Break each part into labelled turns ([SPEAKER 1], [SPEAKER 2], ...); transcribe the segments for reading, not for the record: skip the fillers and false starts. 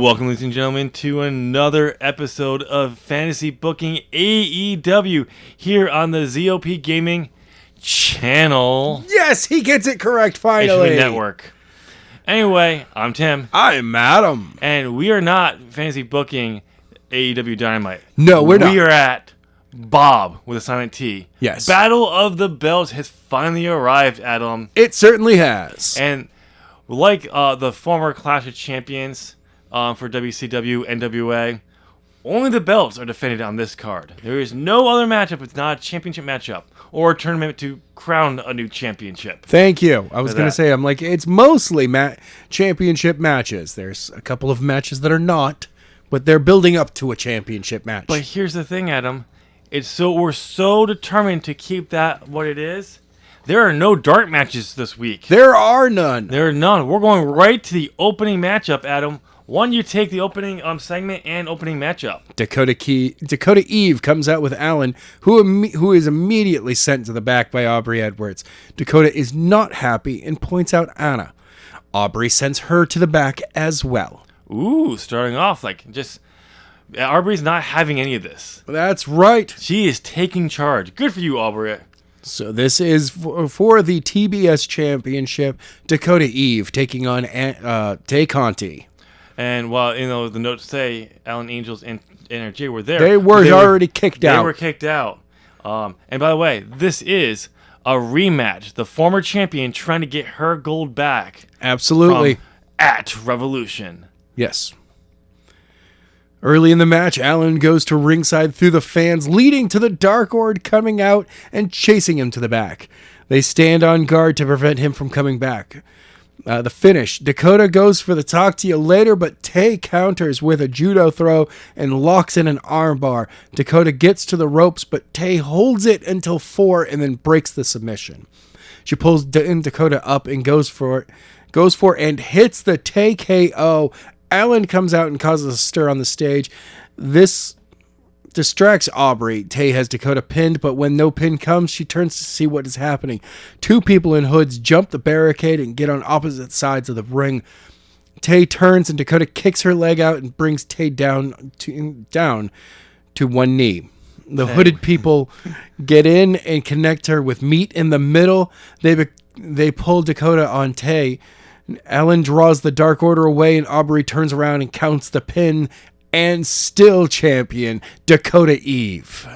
[SPEAKER 1] Welcome, ladies and gentlemen, to another episode of Fantasy Booking AEW here on the ZOP Gaming channel.
[SPEAKER 2] Yes, he gets it correct finally.
[SPEAKER 1] Network. Anyway, I'm Tim.
[SPEAKER 2] I'm Adam.
[SPEAKER 1] And we are not Fantasy Booking AEW Dynamite.
[SPEAKER 2] No, we're not.
[SPEAKER 1] We are at Botb with a silent T.
[SPEAKER 2] Yes.
[SPEAKER 1] Battle of the Belts has finally arrived, Adam.
[SPEAKER 2] It certainly has.
[SPEAKER 1] And like the former Clash of Champions for WCW, NWA, only the belts are defended on this card. There is no other matchup. It's not a championship matchup or a tournament to crown a new championship.
[SPEAKER 2] Thank you. I was going to say, it's mostly championship matches. There's a couple of matches that are not, but they're building up to a championship match.
[SPEAKER 1] But here's the thing, Adam. We're so determined to keep that what it is. There are no dark matches this week.
[SPEAKER 2] There are none.
[SPEAKER 1] There are none. We're going right to the opening matchup, Adam. One, you take the opening segment and opening matchup.
[SPEAKER 2] Dakota Eve comes out with Allan, who is immediately sent to the back by Aubrey Edwards. Dakota is not happy and points out Anna. Aubrey sends her to the back as well.
[SPEAKER 1] Ooh, starting off Aubrey's not having any of this.
[SPEAKER 2] That's right.
[SPEAKER 1] She is taking charge. Good for you, Aubrey.
[SPEAKER 2] So this is for the TBS Championship. Dakota Eve taking on Tay Conti.
[SPEAKER 1] And while the notes say Allan Angels and NRJ were there,
[SPEAKER 2] they were already kicked out.
[SPEAKER 1] They were kicked out. And by the way, this is a rematch. The former champion trying to get her gold back.
[SPEAKER 2] Absolutely.
[SPEAKER 1] From at Revolution.
[SPEAKER 2] Yes. Early in the match, Allan goes to ringside through the fans, leading to the Dark Order coming out and chasing him to the back. They stand on guard to prevent him from coming back. The finish, Dakota goes for the talk to you later, but Tay counters with a judo throw and locks in an armbar. Dakota gets to the ropes, but Tay holds it until 4 and then breaks the submission. She pulls Dakota up and goes for and hits the Tay KO. Allan comes out and causes a stir on the stage. This distracts Aubrey. Tay has Dakota pinned, but when no pin comes, she turns to see what is happening. Two people in hoods jump the barricade and get on opposite sides of the ring. Tay turns and Dakota kicks her leg out and brings Tay down to one knee. The hooded people get in and connect her with meat in the middle. They pull Dakota on Tay. Allan draws the Dark Order away and Aubrey turns around and counts the pin. And still champion, Dakota Eve.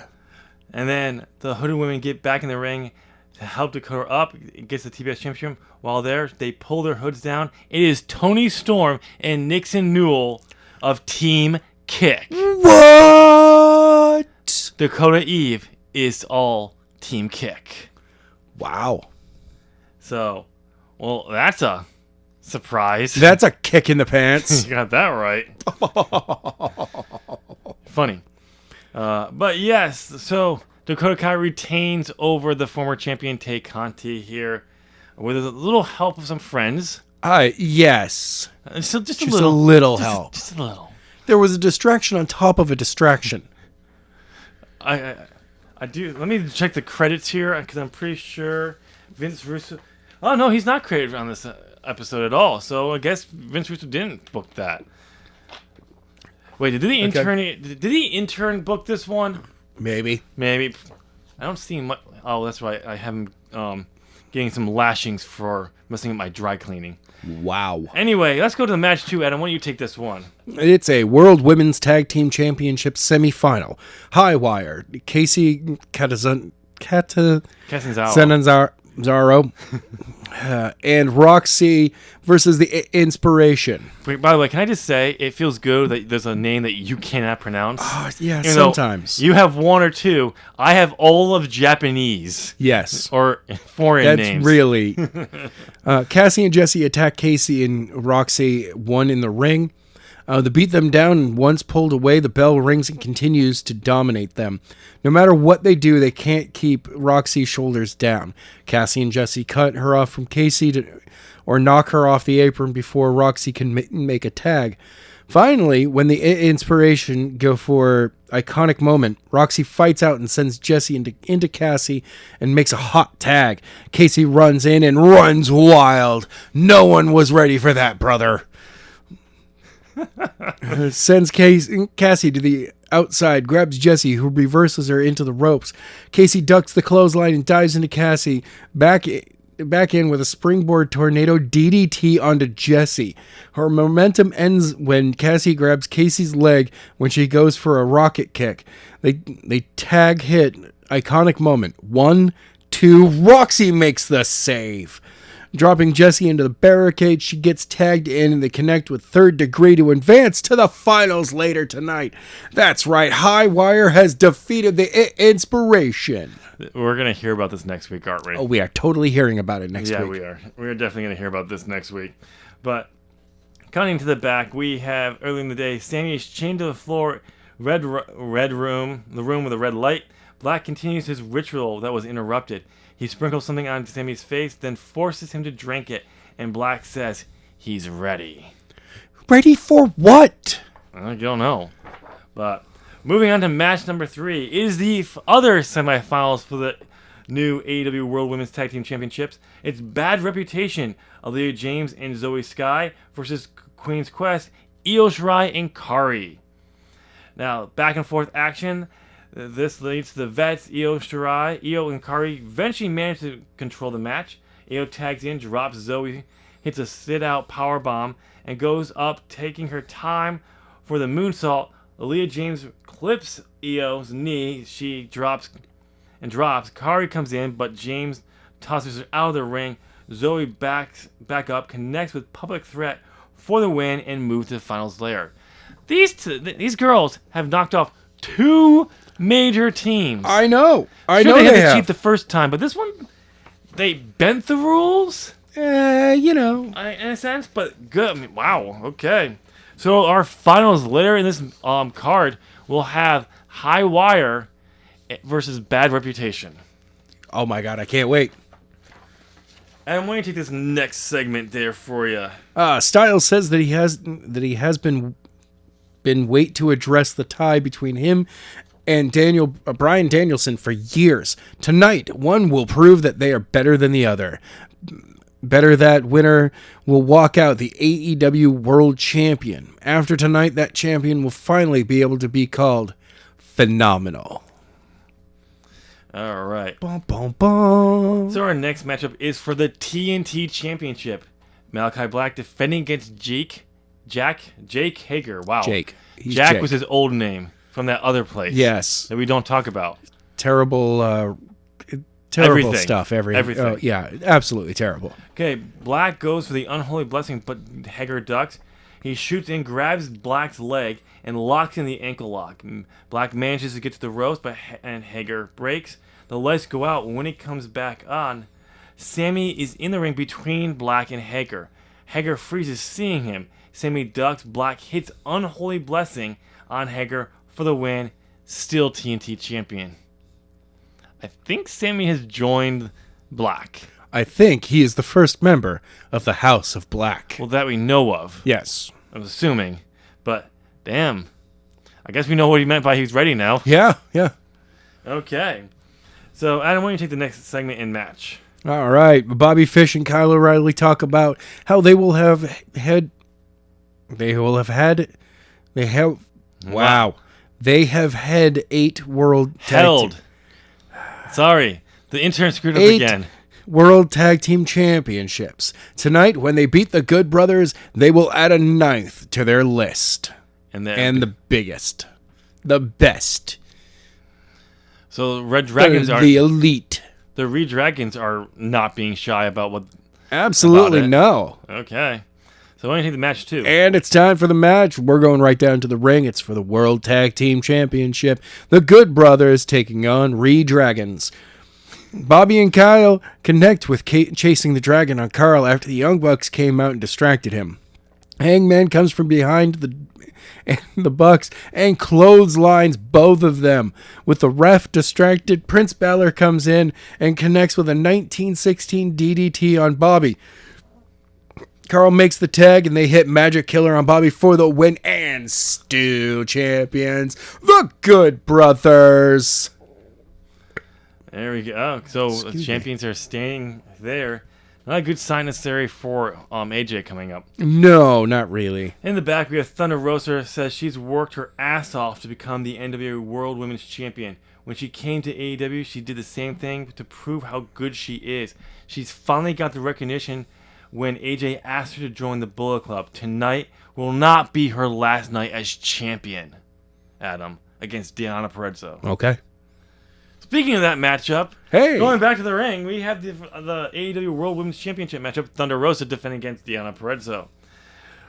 [SPEAKER 1] And then the hooded women get back in the ring to help Dakota up. It gets the TBS Championship. While there, they pull their hoods down. It is Toni Storm and Nixon Newell of Team Kick.
[SPEAKER 2] What?
[SPEAKER 1] Dakota Eve is all Team Kick.
[SPEAKER 2] Wow.
[SPEAKER 1] So, well, that's a surprise.
[SPEAKER 2] That's a kick in the pants.
[SPEAKER 1] You got that right. Funny. But yes, so Dakota Kai retains over the former champion Tay Conti here with a little help of some friends.
[SPEAKER 2] Yes.
[SPEAKER 1] So just
[SPEAKER 2] a little help.
[SPEAKER 1] Just a little.
[SPEAKER 2] There was a distraction on top of a distraction.
[SPEAKER 1] I do. Let me check the credits here because I'm pretty sure Vince Russo. Oh no, he's not credited on this episode at all. So I guess Vince Russo didn't book that. Wait, did the intern book this one?
[SPEAKER 2] Maybe.
[SPEAKER 1] I don't see much. Oh, that's right. I have him getting some lashings for messing up my dry cleaning.
[SPEAKER 2] Wow.
[SPEAKER 1] Anyway, let's go to the match 2, Adam. Why don't you take this one?
[SPEAKER 2] It's a World Women's Tag Team Championship semifinal. Highwire, Casey Catanzaro and Roxy versus the Inspiration.
[SPEAKER 1] Wait, by the way, can I just say, it feels good that there's a name that you cannot pronounce.
[SPEAKER 2] Oh, yeah, sometimes.
[SPEAKER 1] You have one or two. I have all of Japanese.
[SPEAKER 2] Yes.
[SPEAKER 1] Or foreign names.
[SPEAKER 2] That's really... Cassie and Jesse attack Casey and Roxy, one in the ring. They beat them down, and once pulled away, the bell rings and continues to dominate them. No matter what they do, they can't keep Roxy's shoulders down. Cassie and Jesse cut her off from Casey or knock her off the apron before Roxy can make a tag. Finally, when the Inspiration go for iconic moment, Roxy fights out and sends Jesse into Cassie and makes a hot tag. Casey runs in and runs wild. No one was ready for that, brother. Sends Cassie to the outside, grabs Jessie, who reverses her into the ropes. Casey ducks the clothesline and dives into Cassie, back in with a springboard tornado DDT onto Jessie. Her momentum ends when Cassie grabs Casey's leg when she goes for a rocket kick. They tag hit. Iconic moment. 1, 2. Roxy makes the save. Dropping Jessie into the barricade, she gets tagged in and they connect with Third Degree to advance to the finals later tonight. That's right, Highwire has defeated the Inspiration.
[SPEAKER 1] We're going to hear about this next week, aren't we?
[SPEAKER 2] Oh, we are totally hearing about it next week.
[SPEAKER 1] Yeah, we are. We're definitely going to hear about this next week. But coming to the back, we have, early in the day, Sammy is chained to the floor, red room, the room with a red light. Black continues his ritual that was interrupted. He sprinkles something on Sammy's face, then forces him to drink it, and Black says he's ready.
[SPEAKER 2] Ready for what?
[SPEAKER 1] I don't know. But moving on to match number 3 is the other semifinals for the new AEW World Women's Tag Team Championships. It's Bad Reputation, Aaliyah James and Zoe Sky versus Queen's Quest, Io Shirai and Kari. Now, back and forth action. This leads to the vets, Io and Kari eventually manage to control the match. Io tags in, drops Zoe, hits a sit-out powerbomb, and goes up, taking her time for the moonsault. Aaliyah James clips Io's knee. She drops. Kari comes in, but James tosses her out of the ring. Zoe backs back up, connects with Public Threat for the win, and moves to the finals layer. These girls have knocked off 2 major teams.
[SPEAKER 2] I know
[SPEAKER 1] They
[SPEAKER 2] they
[SPEAKER 1] had to
[SPEAKER 2] have.
[SPEAKER 1] cheat the first time, but this one, they bent the rules.
[SPEAKER 2] In
[SPEAKER 1] In a sense, but good. I mean, wow. Okay. So our finals later in this card will have Highwire versus Bad Reputation.
[SPEAKER 2] Oh my god, I can't wait.
[SPEAKER 1] And I'm going to take this next segment there for you.
[SPEAKER 2] Styles says that he has been wait to address the tie between him and Bryan Danielson for years. Tonight, one will prove that they are better than the other. Better that winner will walk out the AEW World Champion. After tonight, that champion will finally be able to be called Phenomenal.
[SPEAKER 1] All right.
[SPEAKER 2] Bum, bum, bum.
[SPEAKER 1] So our next matchup is for the TNT Championship. Malakai Black defending against Jake Hager. Wow.
[SPEAKER 2] Jake. He's
[SPEAKER 1] Jack
[SPEAKER 2] Jake.
[SPEAKER 1] was his old name from that other place.
[SPEAKER 2] Yes.
[SPEAKER 1] That we don't talk about.
[SPEAKER 2] Terrible
[SPEAKER 1] Everything.
[SPEAKER 2] stuff.
[SPEAKER 1] Everything.
[SPEAKER 2] Oh, yeah, absolutely terrible.
[SPEAKER 1] Okay, Black goes for the unholy blessing, but Hager ducks. He shoots in, grabs Black's leg, and locks in the ankle lock. Black manages to get to the ropes, and Hager breaks. The lights go out. When he comes back on, Sammy is in the ring between Black and Hager. Hager freezes, seeing him. Sammy ducks. Black hits unholy blessing on Hager for the win. Still TNT champion. I think Sammy has joined Black.
[SPEAKER 2] I think he is the first member of the House of Black.
[SPEAKER 1] Well, that we know of.
[SPEAKER 2] Yes.
[SPEAKER 1] I'm assuming. But, damn. I guess we know what he meant by he's ready now.
[SPEAKER 2] Yeah.
[SPEAKER 1] Okay. So, Adam, why don't you take the next segment in match?
[SPEAKER 2] All right. Bobby Fish and Kyle O'Reilly talk about how they will have had. Wow. They have had 8 world
[SPEAKER 1] Held. Sorry. The intern screwed up
[SPEAKER 2] 8
[SPEAKER 1] again.
[SPEAKER 2] World Tag Team Championships. Tonight, when they beat the Good Brothers, they will add a 9th to their list.
[SPEAKER 1] And
[SPEAKER 2] the biggest. The best.
[SPEAKER 1] So, ReDRagons are...
[SPEAKER 2] The elite.
[SPEAKER 1] The ReDRagons are not being shy about what...
[SPEAKER 2] Absolutely
[SPEAKER 1] about it.
[SPEAKER 2] no.
[SPEAKER 1] Okay. So, why don't you take the match, too?
[SPEAKER 2] And it's time for the match. We're going right down to the ring. It's for the World Tag Team Championship. The Good Brothers taking on ReDragons. Bobby and Kyle connect with chasing the dragon on Carl after the Young Bucks came out and distracted him. Hangman comes from behind the Bucks and clotheslines both of them. With the ref distracted, Prince Balor comes in and connects with a 1916 DDT on Bobby. Carl makes the tag and they hit Magic Killer on Bobby for the win, and still champions, the Good Brothers.
[SPEAKER 1] There we go. So, the champions are staying there. Not a good sign necessary for AJ coming up.
[SPEAKER 2] No, not really.
[SPEAKER 1] In the back, we have Thunder Rosa says she's worked her ass off to become the NWA World Women's Champion. When she came to AEW, she did the same thing to prove how good she is. She's finally got the recognition when AJ asked her to join the Bullet Club. Tonight will not be her last night as champion, Adam, against Deonna Purrazzo.
[SPEAKER 2] Okay.
[SPEAKER 1] Speaking of that matchup,
[SPEAKER 2] Hey!
[SPEAKER 1] going back to the ring, we have the AEW World Women's Championship matchup. Thunder Rosa defending against Deonna Purrazzo.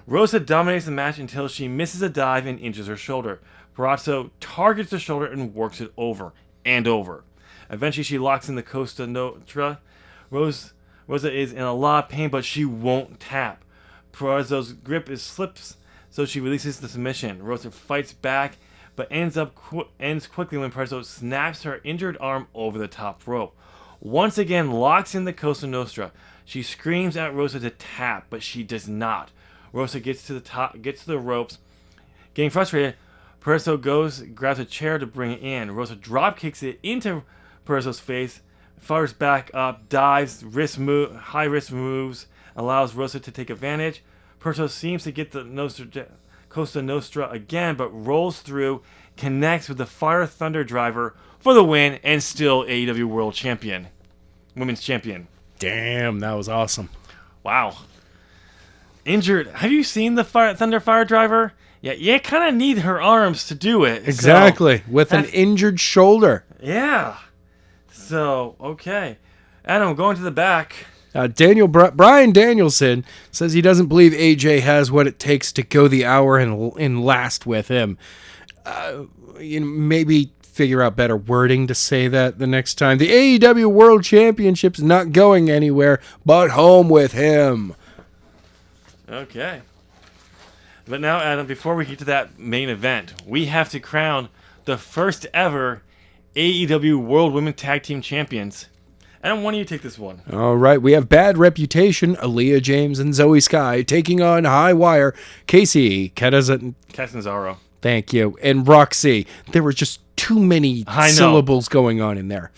[SPEAKER 1] Rosa dominates the match until she misses a dive and injures her shoulder. Purrazzo targets the shoulder and works it over and over. Eventually, she locks in the Costa Nostra. Rosa is in a lot of pain, but she won't tap. Purrazzo's grip slips, so she releases the submission. Rosa fights back, but ends quickly when Purrazzo snaps her injured arm over the top rope. Once again, locks in the Costa Nostra. She screams at Rosa to tap, but she does not. Rosa gets to the ropes. Getting frustrated, Purrazzo grabs a chair to bring it in. Rosa drop kicks it into Purrazzo's face, fires back up, dives, high risk moves, allows Rosa to take advantage. Purrazzo seems to get the Costa Nostra again, but rolls through, connects with the Fire Thunder Driver for the win, and still AEW World Champion. Women's Champion.
[SPEAKER 2] Damn, that was awesome.
[SPEAKER 1] Wow. Injured. Have you seen the Thunder Fire Driver? Yeah, you kind of need her arms to do it.
[SPEAKER 2] Exactly,
[SPEAKER 1] so
[SPEAKER 2] with an injured shoulder.
[SPEAKER 1] Yeah. So, okay. Adam, going to the back.
[SPEAKER 2] Bryan Danielson says he doesn't believe AJ has what it takes to go the hour and last with him. Maybe figure out better wording to say that the next time. The AEW World Championship's not going anywhere but home with him.
[SPEAKER 1] Okay. But now, Adam, before we get to that main event, we have to crown the first ever AEW World Women Tag Team Champions. Adam, why don't you take this one?
[SPEAKER 2] All right, we have Bad Reputation, Aaliyah James and Zoe Sky taking on Highwire, Casey
[SPEAKER 1] Catanzaro.
[SPEAKER 2] Thank you, and Roxy. There were just too many syllables going on in there.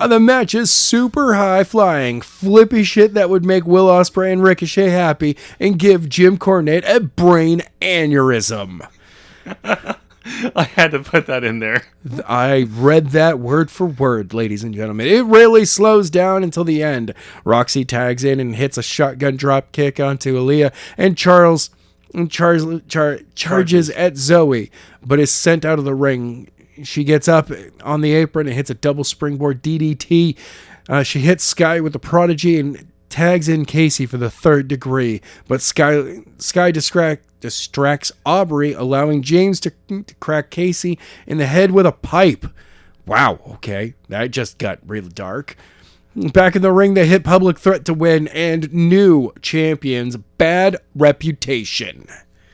[SPEAKER 2] The match is super high flying, flippy shit that would make Will Ospreay and Ricochet happy and give Jim Cornette a brain aneurysm.
[SPEAKER 1] I had to put that in there.
[SPEAKER 2] I read that word for word, ladies and gentlemen. It really slows down until the end. Roxy tags in and hits a shotgun drop kick onto Aaliyah, and Charles charges at Zoe, but is sent out of the ring. She gets up on the apron and hits a double springboard DDT. She hits Sky with the Prodigy and tags in Casey for the third degree, but Sky distracts Aubrey, allowing James to crack Casey in the head with a pipe. Wow, okay, that just got really dark. Back in the ring, they hit Public Threat to win, and new champions, Bad Reputation.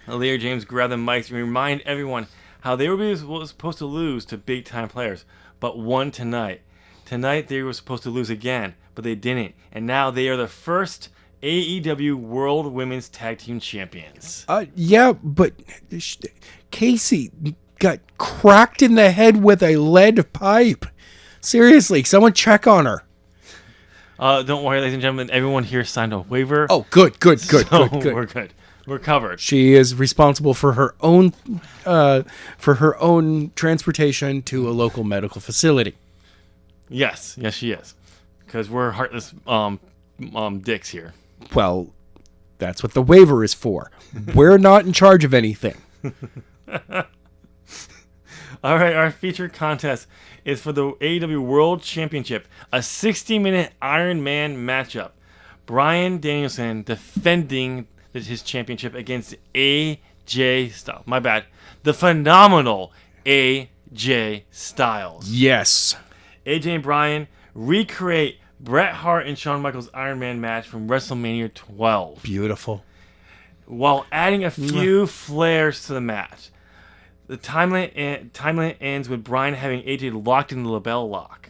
[SPEAKER 1] Aaliyah James grabbed the mics and remind everyone how they were supposed to lose to big-time players, but won tonight. Tonight, they were supposed to lose again, but they didn't, and now they are the first AEW World Women's Tag Team Champions.
[SPEAKER 2] Yeah, but Casey got cracked in the head with a lead pipe. Seriously, someone check on her.
[SPEAKER 1] Don't worry, ladies and gentlemen. Everyone here signed a waiver.
[SPEAKER 2] Oh, good.
[SPEAKER 1] So we're good. We're covered.
[SPEAKER 2] She is responsible for her own transportation to a local medical facility.
[SPEAKER 1] Yes, she is. Because we're heartless dicks here.
[SPEAKER 2] Well, that's what the waiver is for. We're not in charge of anything.
[SPEAKER 1] All right, our featured contest is for the AEW World Championship, a 60-minute Iron Man matchup. Bryan Danielson defending his championship against AJ Styles. My bad. The phenomenal AJ Styles.
[SPEAKER 2] Yes.
[SPEAKER 1] AJ and Bryan recreate Bret Hart and Shawn Michaels' Iron Man match from WrestleMania 12.
[SPEAKER 2] Beautiful.
[SPEAKER 1] While adding a few flares to the match. The timeline ends with Bryan having AJ locked in the label lock,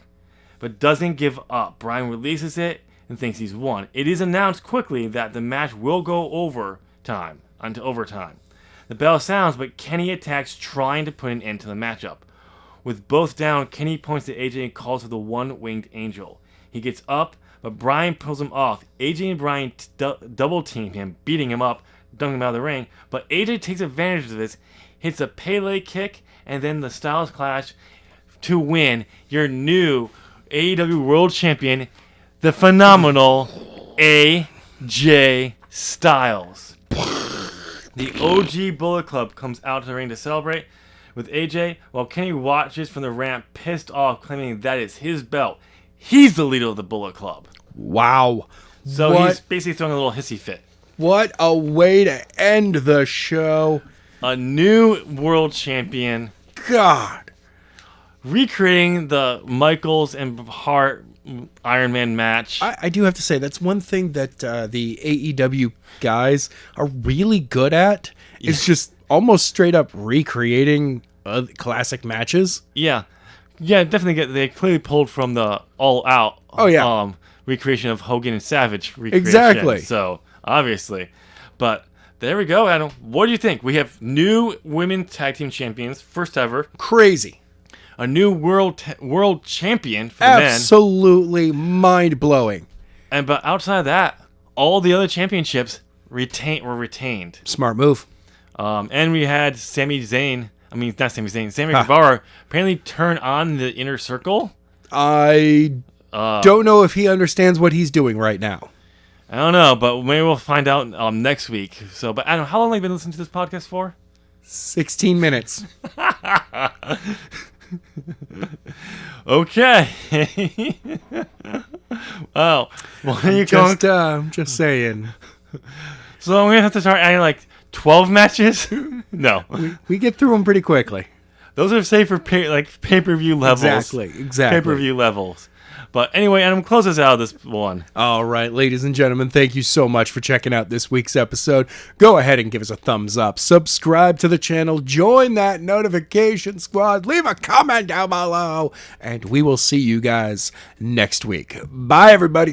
[SPEAKER 1] but doesn't give up. Bryan releases it and thinks he's won. It is announced quickly that the match will go overtime. The bell sounds, but Kenny attacks, trying to put an end to the matchup. With both down, Kenny points to AJ and calls for the one-winged angel. He gets up, but Bryan pulls him off. AJ and Bryan double team him, beating him up, dunking him out of the ring. But AJ takes advantage of this, hits a Pele kick, and then the Styles Clash to win your new AEW World Champion, the phenomenal AJ Styles. The OG Bullet Club comes out to the ring to celebrate with AJ, while Kenny watches from the ramp, pissed off, claiming that is his belt. He's the leader of the Bullet Club.
[SPEAKER 2] Wow.
[SPEAKER 1] So he's basically throwing a little hissy fit.
[SPEAKER 2] What a way to end the show.
[SPEAKER 1] A new world champion.
[SPEAKER 2] God.
[SPEAKER 1] Recreating the Michaels and Hart Iron Man match.
[SPEAKER 2] I do have to say, that's one thing that the AEW guys are really good at. Is just almost straight up recreating classic matches.
[SPEAKER 1] Yeah, definitely. They clearly pulled from the All Out. Recreation of Hogan and Savage.
[SPEAKER 2] Exactly.
[SPEAKER 1] So obviously, but there we go, Adam. What do you think? We have new women tag team champions, first ever.
[SPEAKER 2] Crazy.
[SPEAKER 1] A new world champion for the men.
[SPEAKER 2] Absolutely mind blowing.
[SPEAKER 1] But outside of that, all the other championships were retained.
[SPEAKER 2] Smart move.
[SPEAKER 1] And we had Sammy Guevara apparently turn on the Inner Circle.
[SPEAKER 2] I don't know if he understands what he's doing right now.
[SPEAKER 1] I don't know, but maybe we'll find out next week. So, but Adam, how long have you been listening to this podcast for?
[SPEAKER 2] 16 minutes.
[SPEAKER 1] Okay. Wow. Well,
[SPEAKER 2] I'm just saying.
[SPEAKER 1] So I'm gonna have to start adding like 12 matches. No,
[SPEAKER 2] we get through them pretty quickly.
[SPEAKER 1] Those are safe for pay-per-view levels.
[SPEAKER 2] Exactly.
[SPEAKER 1] Pay-per-view levels. But anyway, Adam, close us out of this one.
[SPEAKER 2] All right, ladies and gentlemen, thank you so much for checking out this week's episode. Go ahead and give us a thumbs up. Subscribe to the channel. Join that notification squad. Leave a comment down below. And we will see you guys next week. Bye, everybody.